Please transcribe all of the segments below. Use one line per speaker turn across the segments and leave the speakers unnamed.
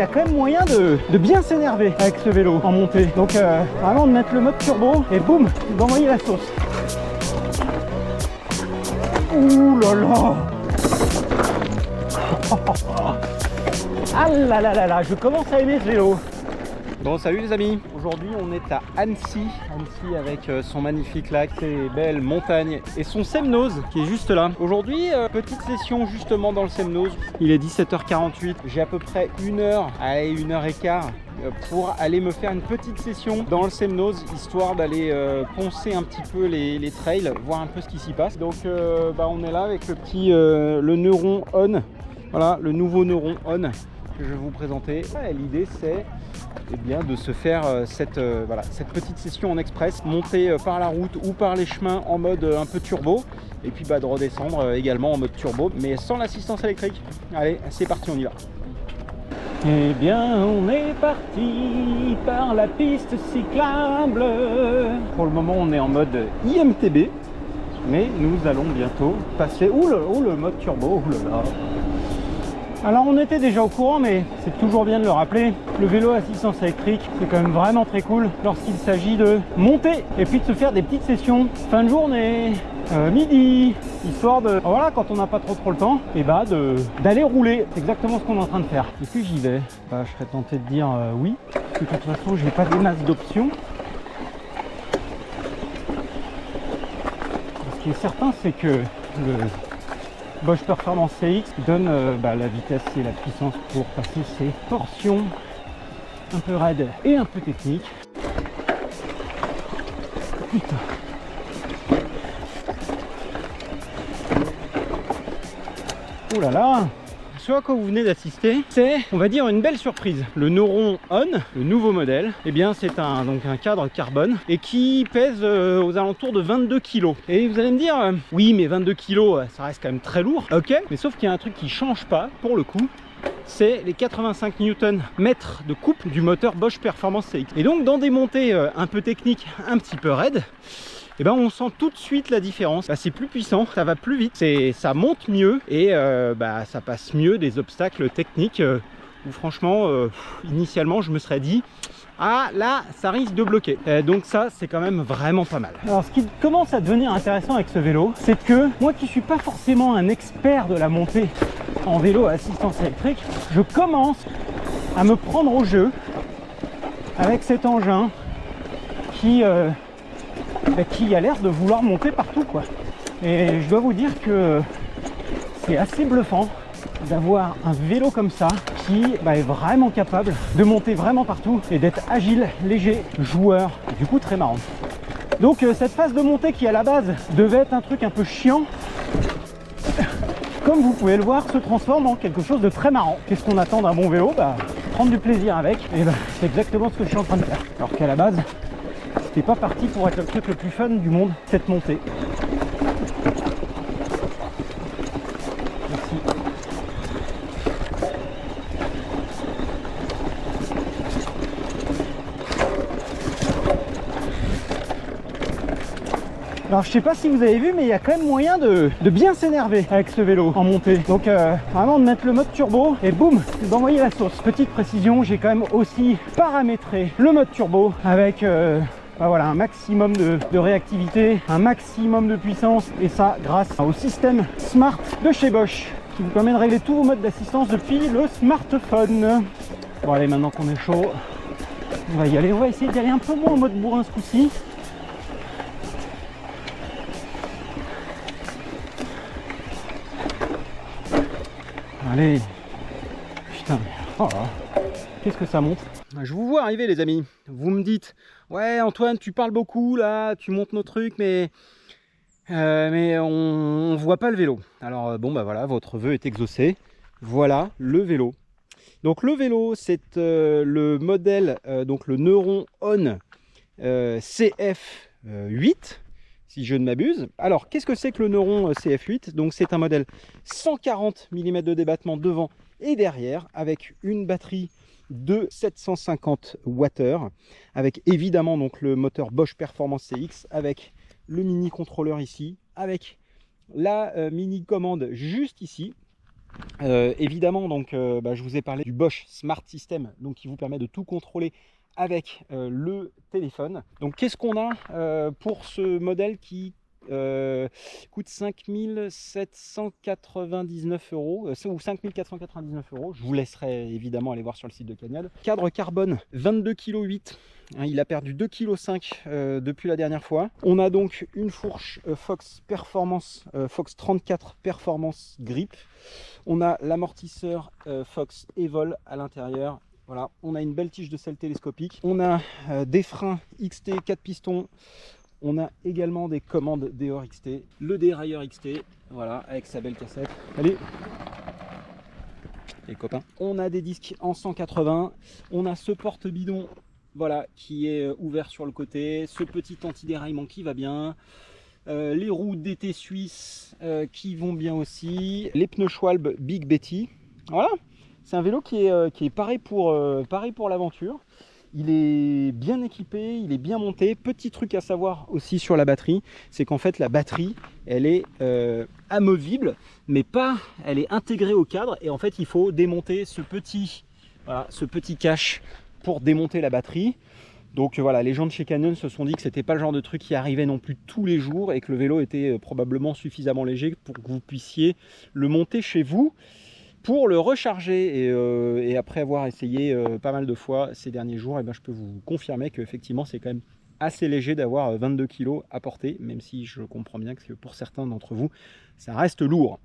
y a quand même moyen de bien s'énerver avec ce vélo en montée. Donc vraiment de mettre le mode turbo et boum, d'envoyer la sauce. Ouh là là. Ah là là là là, je commence à aimer ce vélo. Bon, salut les amis. Aujourd'hui on est à Annecy avec son magnifique lac, ses belles montagnes et son Semnoz qui est juste là. Aujourd'hui petite session justement dans le Semnoz. Il est 17h48, j'ai à peu près 1 heure, allez 1h15 pour aller me faire une petite session dans le Semnoz, histoire d'aller poncer un petit peu les trails, voir un peu ce qui s'y passe. Donc on est là avec le petit le Neuron On, voilà le nouveau Neuron On que je vais vous présenter. L'idée c'est de se faire cette petite session en express, monter par la route ou par les chemins en mode un peu turbo, et puis de redescendre également en mode turbo, mais sans l'assistance électrique. Allez, c'est parti, on y va. Eh bien, on est parti par la piste cyclable. Pour le moment, on est en mode IMTB, mais nous allons bientôt passer... le mode turbo, oulala. Alors on était déjà au courant, mais c'est toujours bien de le rappeler, le vélo à assistance électrique c'est quand même vraiment très cool lorsqu'il s'agit de monter et puis de se faire des petites sessions fin de journée, midi, histoire de, voilà, quand on n'a pas trop le temps, et d'aller rouler. C'est exactement ce qu'on est en train de faire. Et puis j'y vais. Je serais tenté de dire oui, parce que de toute façon j'ai pas des masses d'options. Ce qui est certain, c'est que le Bosch Performance CX donne la vitesse et la puissance pour passer ces portions un peu raides et un peu techniques. Putain. Oh là là. Ce à quoi vous venez d'assister, c'est, on va dire, une belle surprise. Le Neuron On, le nouveau modèle, c'est un cadre carbone et qui pèse aux alentours de 22 kg. Et vous allez me dire, oui, mais 22 kg, ça reste quand même très lourd. Ok, mais sauf qu'il y a un truc qui change pas pour le coup. C'est les 85 Nm de coupe du moteur Bosch Performance CX. Et donc dans des montées un peu techniques, un petit peu raides, on sent tout de suite la différence. C'est plus puissant, ça va plus vite, ça monte mieux et ça passe mieux des obstacles techniques où franchement initialement je me serais dit ah là ça risque de bloquer. Donc ça c'est quand même vraiment pas mal. Alors ce qui commence à devenir intéressant avec ce vélo, c'est que moi qui suis pas forcément un expert de la montée en vélo à assistance électrique, je commence à me prendre au jeu avec cet engin qui a l'air de vouloir monter partout quoi. Et je dois vous dire que c'est assez bluffant d'avoir un vélo comme ça qui est vraiment capable de monter vraiment partout et d'être agile, léger, joueur, du coup très marrant. Donc cette phase de montée qui à la base devait être un truc un peu chiant, comme vous pouvez le voir, se transforme en quelque chose de très marrant. Qu'est-ce qu'on attend d'un bon vélo? Prendre du plaisir avec, et c'est exactement ce que je suis en train de faire. Alors qu'à la base, c'était pas parti pour être le truc le plus fun du monde, cette montée. Merci. Alors je sais pas si vous avez vu, mais il y a quand même moyen de bien s'énerver avec ce vélo en montée. Donc vraiment de mettre le mode turbo et boum, d'envoyer la sauce. Petite précision, j'ai quand même aussi paramétré le mode turbo avec un maximum de réactivité, un maximum de puissance, et ça grâce au système Smart de chez Bosch qui vous permet de régler tous vos modes d'assistance depuis le smartphone. Bon allez, maintenant qu'on est chaud, on va y aller. On va essayer d'y aller un peu moins en mode bourrin ce coup-ci. Allez, putain, oh là, qu'est-ce que ça monte. Je vous vois arriver les amis, vous me dites ouais Antoine tu parles beaucoup là, tu montes nos trucs mais on voit pas le vélo. Alors voilà, votre vœu est exaucé, voilà le vélo. Donc le vélo c'est le modèle, donc le Neuron On CF8 si je ne m'abuse. Alors qu'est-ce que c'est que le Neuron CF8? Donc c'est un modèle 140 mm de débattement devant et derrière avec une batterie de 750 Wh avec évidemment donc le moteur Bosch Performance CX avec le mini contrôleur ici, avec la mini commande juste ici. Évidemment, donc, je vous ai parlé du Bosch Smart System, donc qui vous permet de tout contrôler avec le téléphone. Donc qu'est-ce qu'on a pour ce modèle qui coûte 5 799 € ou 5 499 €. Je vous laisserai évidemment aller voir sur le site de Cagnol. Cadre carbone 22,8 kg. Il a perdu 2,5 kg depuis la dernière fois. On a donc une fourche Fox Performance, Fox 34 Performance Grip. On a l'amortisseur Fox Evol à l'intérieur. Voilà, on a une belle tige de selle télescopique. On a des freins XT 4 pistons. On a également des commandes Deore XT. Le dérailleur XT, voilà, avec sa belle cassette. Allez, les copains. On a des disques en 180. On a ce porte-bidon, voilà, qui est ouvert sur le côté. Ce petit anti-déraillement qui va bien. Les roues DT Suisse qui vont bien aussi. Les pneus Schwalbe Big Betty. Voilà, c'est un vélo qui est pareil pour l'aventure. Il est bien équipé, il est bien monté. Petit truc à savoir aussi sur la batterie, c'est qu'en fait la batterie, elle est amovible, mais pas, elle est intégrée au cadre. Et en fait, il faut démonter ce petit cache pour démonter la batterie. Donc voilà, les gens de chez Canyon se sont dit que c'était pas le genre de truc qui arrivait non plus tous les jours et que le vélo était probablement suffisamment léger pour que vous puissiez le monter chez vous pour le recharger. Et après avoir essayé pas mal de fois ces derniers jours, je peux vous confirmer qu'effectivement c'est quand même assez léger d'avoir 22 kg à porter, même si je comprends bien que pour certains d'entre vous ça reste lourd.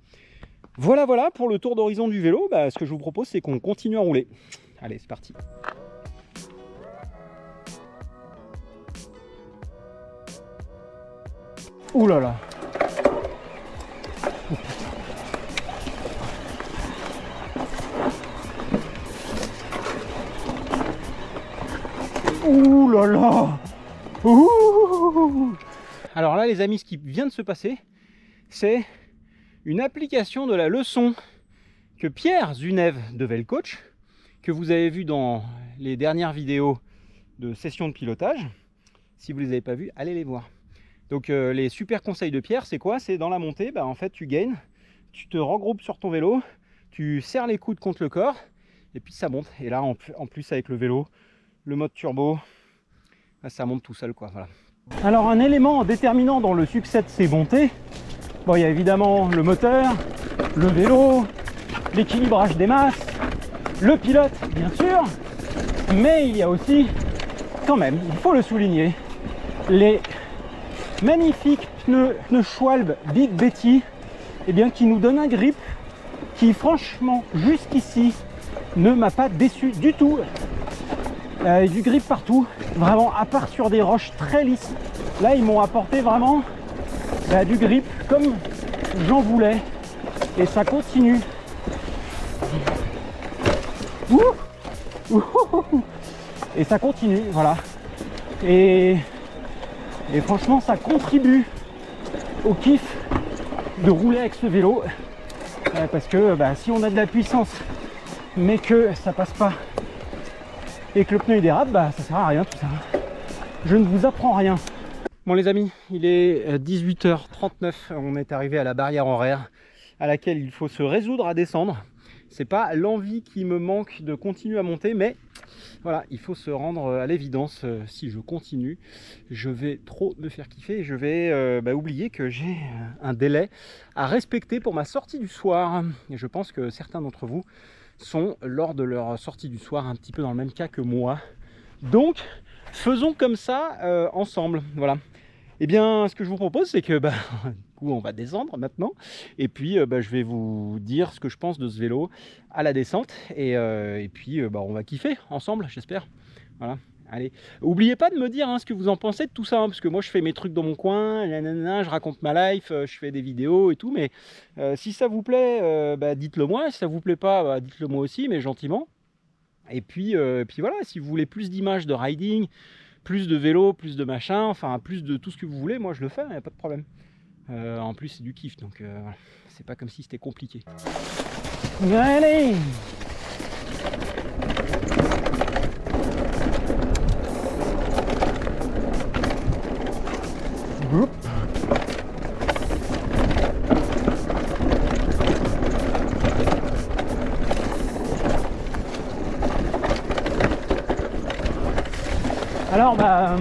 Voilà pour le tour d'horizon du vélo. Ce que je vous propose, c'est qu'on continue à rouler. Allez, c'est parti. Ouh là là. Ouh là là. Ouh. Alors là les amis, ce qui vient de se passer, c'est une application de la leçon que Pierre Zunève de Velcoach, que vous avez vu dans les dernières vidéos de session de pilotage. Si vous ne les avez pas vues, allez les voir. Donc les super conseils de Pierre, c'est quoi? C'est dans la montée, en fait tu gaines, tu te regroupes sur ton vélo, tu serres les coudes contre le corps, et puis ça monte. Et là en plus avec le vélo, le mode turbo, ça monte tout seul quoi. Voilà. Alors un élément déterminant dans le succès de ces montées, il y a évidemment le moteur, le vélo, l'équilibrage des masses, le pilote bien sûr, mais il y a aussi, quand même, il faut le souligner, les magnifiques pneus Schwalbe Big Betty, qui nous donnent un grip qui franchement jusqu'ici ne m'a pas déçu du tout. Du grip partout, vraiment, à part sur des roches très lisses. Là ils m'ont apporté vraiment du grip comme j'en voulais, et ça continue. Et ça continue, voilà. Et franchement ça contribue au kiff de rouler avec ce vélo, parce que si on a de la puissance mais que ça passe pas et que le pneu il dérape, ça sert à rien tout ça. Je ne vous apprends rien. Bon les amis, il est 18h39, on est arrivé à la barrière horaire à laquelle il faut se résoudre à descendre. C'est pas l'envie qui me manque de continuer à monter, mais voilà, il faut se rendre à l'évidence. Si je continue, je vais trop me faire kiffer et je vais oublier que j'ai un délai à respecter pour ma sortie du soir. Et je pense que certains d'entre vous sont lors de leur sortie du soir un petit peu dans le même cas que moi. Donc faisons comme ça ensemble. Voilà. Eh bien, ce que je vous propose, c'est que on va descendre maintenant, et puis je vais vous dire ce que je pense de ce vélo à la descente, et puis on va kiffer ensemble, j'espère. Voilà. Allez, n'oubliez pas de me dire ce que vous en pensez de tout ça, parce que moi je fais mes trucs dans mon coin, je raconte ma life, je fais des vidéos et tout, mais si ça vous plaît, dites-le moi. Si ça vous plaît pas, dites-le moi aussi, mais gentiment. Et puis voilà, si vous voulez plus d'images de riding, plus de vélo, plus de machin, enfin plus de tout ce que vous voulez, moi je le fais, il n'y a pas de problème. En plus c'est du kiff, donc c'est pas comme si c'était compliqué. Allez! Oups. Alors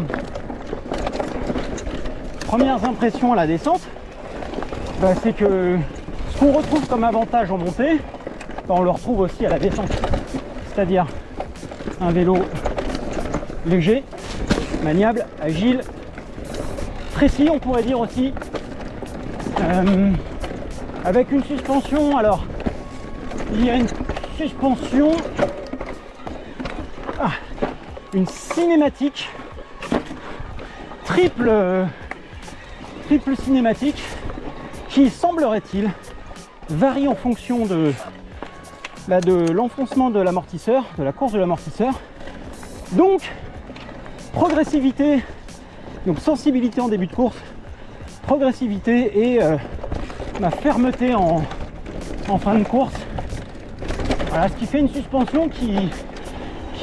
premières impressions à la descente, c'est que ce qu'on retrouve comme avantage en montée, on le retrouve aussi à la descente. C'est-à-dire un vélo léger, maniable, agile, précis on pourrait dire aussi, avec une suspension. Alors il y a une suspension, une cinématique, triple cinématique, qui semblerait-il varie en fonction de l'enfoncement de l'amortisseur, de la course de l'amortisseur. Donc progressivité, donc sensibilité en début de course, progressivité et ma fermeté en fin de course. Voilà, ce qui fait une suspension qui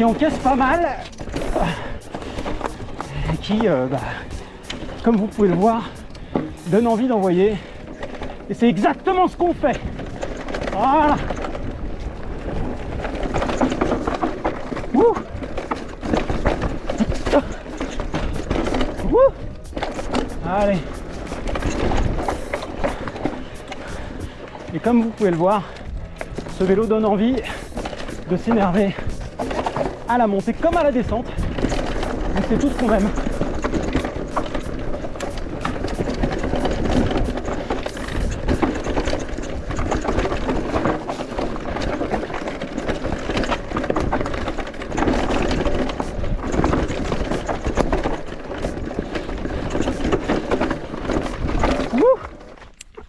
encaisse pas mal et qui, comme vous pouvez le voir, donne envie d'envoyer. Et c'est exactement ce qu'on fait. Voilà. Wouh. Wouh. Allez. Et comme vous pouvez le voir, ce vélo donne envie de s'énerver à la montée comme à la descente. Et c'est tout ce qu'on aime.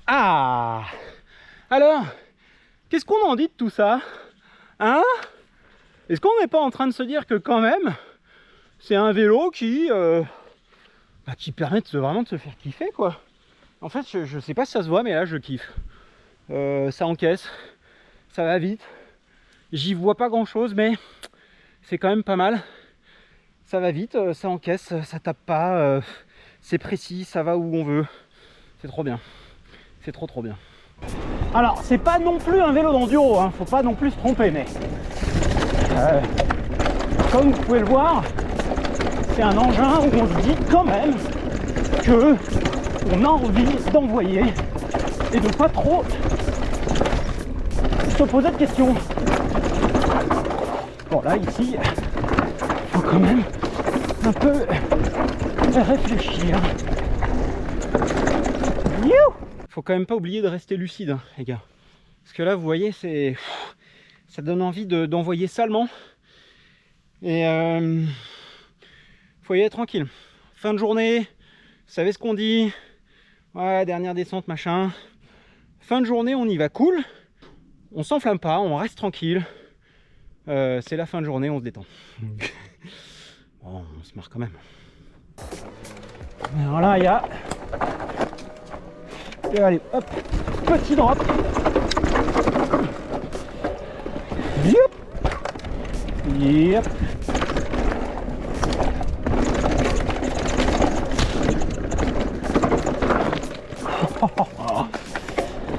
Ah! Alors, qu'est-ce qu'on en dit de tout ça? Hein? Est-ce qu'on n'est pas en train de se dire que quand même, c'est un vélo qui permet vraiment de se faire kiffer, quoi? En fait, je sais pas si ça se voit, mais là, je kiffe. Ça encaisse, ça va vite. J'y vois pas grand-chose, mais c'est quand même pas mal. Ça va vite, ça encaisse, ça tape pas, c'est précis, ça va où on veut. C'est trop bien. C'est trop bien. Alors, c'est pas non plus un vélo d'enduro, hein, faut pas non plus se tromper, mais comme vous pouvez le voir, c'est un engin où on se dit quand même que on a envie d'envoyer et de pas trop se poser de questions. Bon, là, ici, faut quand même un peu réfléchir. Faut quand même pas oublier de rester lucide, hein, les gars. Parce que là, vous voyez, ça donne envie d'envoyer salement. Et faut y aller tranquille. Fin de journée, vous savez ce qu'on dit. Ouais, dernière descente, machin. Fin de journée, on y va cool. On s'enflamme pas, on reste tranquille. C'est la fin de journée, on se détend. Bon, on se marre quand même. Alors là, il y a... Et allez, hop, petit drop. Yep. Yep.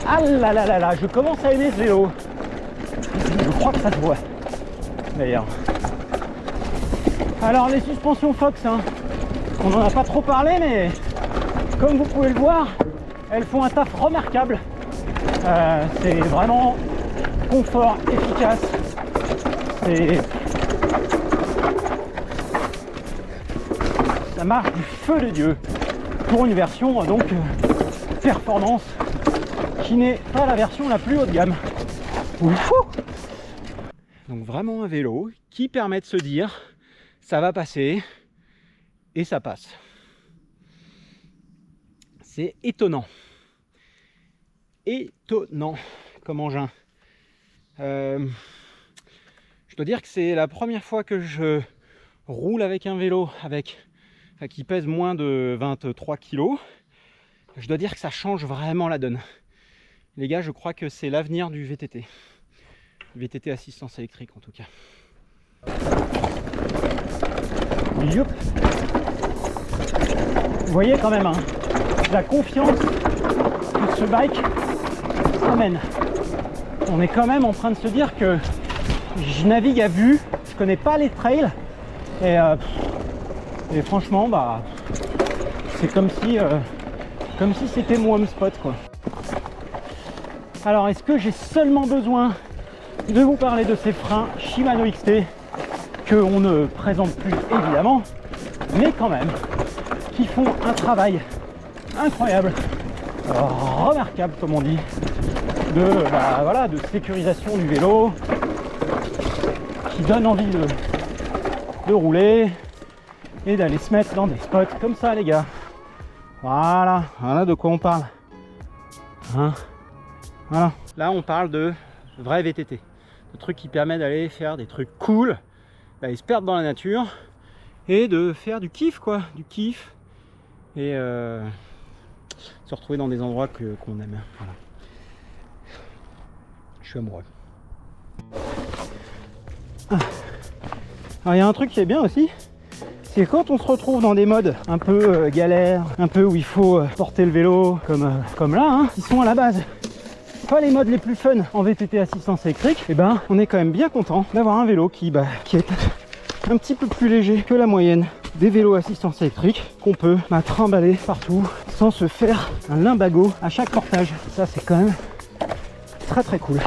Ah là là là là, je commence à aimer ce vélo. Je crois que ça se voit, d'ailleurs. Alors les suspensions Fox, hein, on n'en a pas trop parlé, mais comme vous pouvez le voir, elles font un taf remarquable. C'est vraiment confort, efficace. Ça marche du feu de Dieu pour une version donc performance qui n'est pas la version la plus haut de gamme. Oufou. Donc vraiment un vélo qui permet de se dire ça va passer et ça passe. C'est étonnant. Étonnant comme engin. Je dois dire que c'est la première fois que je roule avec un vélo qui pèse moins de 23 kg. Je dois dire que ça change vraiment la donne. Les gars, je crois que c'est l'avenir du VTT. VTT assistance électrique en tout cas. Youp. Vous voyez quand même, hein, la confiance que ce bike amène. On est quand même en train de se dire que je navigue à vue, je connais pas les trails et Et franchement, bah, c'est comme si c'était mon home spot, quoi. Alors, est-ce que j'ai seulement besoin de vous parler de ces freins Shimano XT qu'on ne présente plus évidemment, mais quand même, qui font un travail incroyable, remarquable comme on dit, de sécurisation du vélo, qui donne envie de rouler et d'aller se mettre dans des spots comme ça, les gars. Voilà de quoi on parle. Hein, voilà. Là, on parle de vrai VTT, de trucs qui permettent d'aller faire des trucs cool, d'aller se perdre dans la nature et de faire du kiff, quoi, du kiff et se retrouver dans des endroits qu'on aime. Voilà. Je suis amoureux. Alors il y a un truc qui est bien aussi, c'est quand on se retrouve dans des modes un peu galère, un peu où il faut porter le vélo comme là, hein, qui sont à la base pas les modes les plus fun en VTT assistance électrique, et ben on est quand même bien content d'avoir un vélo qui est un petit peu plus léger que la moyenne des vélos assistance électrique qu'on peut trimballer partout sans se faire un limbago à chaque portage. Ça c'est quand même très très cool.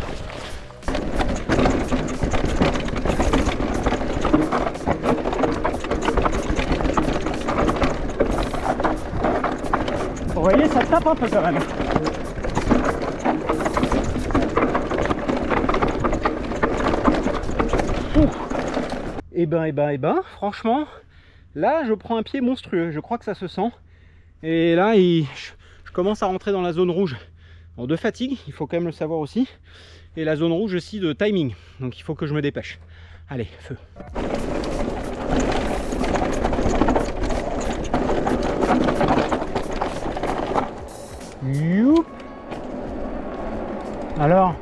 Vous voyez, ça tape un peu quand même. Et ben, franchement, là je prends un pied monstrueux, je crois que ça se sent. Et là, je commence à rentrer dans la zone rouge. Bon, de fatigue, il faut quand même le savoir aussi. Et la zone rouge aussi de timing, donc il faut que je me dépêche. Allez, feu. Youp. Alors,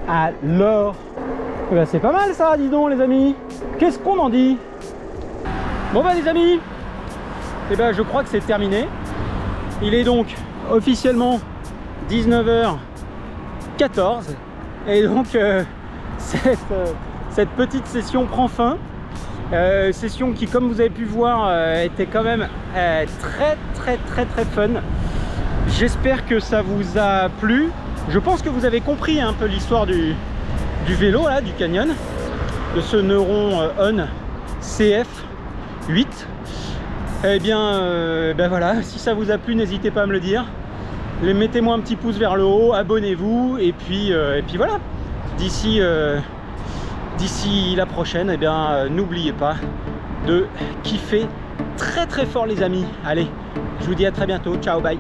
eh ben, c'est pas mal ça, dis donc les amis. Qu'est-ce qu'on en dit? Bon bah les amis, eh ben, je crois que c'est terminé. Il est donc officiellement 19h14 et donc cette petite session prend fin. Session qui, comme vous avez pu voir, était quand même très fun. J'espère que ça vous a plu. Je pense que vous avez compris un peu l'histoire du vélo là, du Canyon, de ce Neuron On CF8. Eh bien, ben voilà, si ça vous a plu, n'hésitez pas à me le dire. Mettez-moi un petit pouce vers le haut, abonnez-vous, et puis voilà. D'ici la prochaine, eh bien, n'oubliez pas de kiffer très fort les amis. Allez, je vous dis à très bientôt. Ciao, bye.